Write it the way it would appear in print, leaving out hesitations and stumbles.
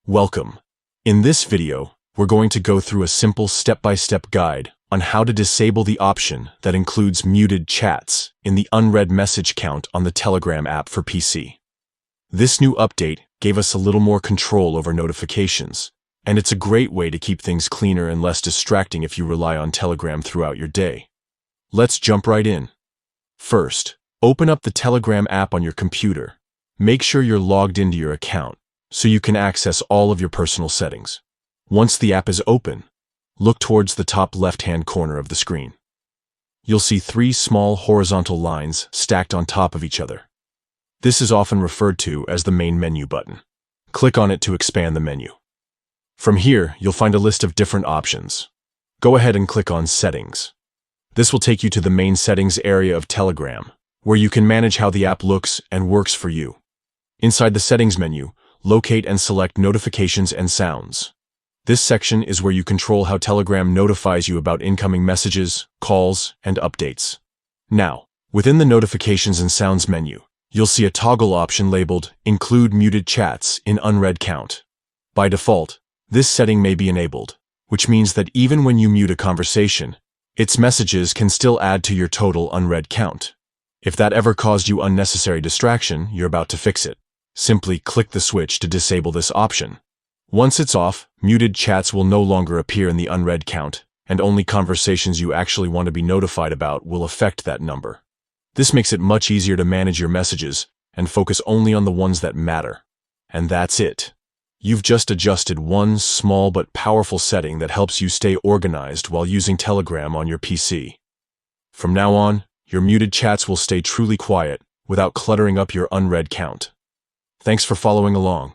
Welcome. In this video, we're going to go through a simple step-by-step guide on how to disable the option that includes muted chats in the unread message count on the Telegram app for PC. This new update gave us a little more control over notifications, and it's a great way to keep things cleaner and less distracting if you rely on Telegram throughout your day. Let's jump right in. First, open up the Telegram app on your computer. Make sure you're logged into your account so you can access all of your personal settings. Once the app is open, look towards the top left-hand corner of the screen. You'll see three small horizontal lines stacked on top of each other. This is often referred to as the main menu button. Click on it to expand the menu. From here, you'll find a list of different options. Go ahead and click on Settings. This will take you to the main settings area of Telegram, where you can manage how the app looks and works for you. Inside the settings menu, locate and select Notifications and Sounds. This section is where you control how Telegram notifies you about incoming messages, calls, and updates. Now, within the Notifications and Sounds menu, you'll see a toggle option labeled Include Muted Chats in Unread Count. By default, this setting may be enabled, which means that even when you mute a conversation, its messages can still add to your total unread count. If that ever caused you unnecessary distraction, you're about to fix it. Simply click the switch to disable this option. Once it's off, muted chats will no longer appear in the unread count, and only conversations you actually want to be notified about will affect that number. This makes it much easier to manage your messages and focus only on the ones that matter. And that's it. You've just adjusted one small but powerful setting that helps you stay organized while using Telegram on your PC. From now on, your muted chats will stay truly quiet without cluttering up your unread count. Thanks for following along.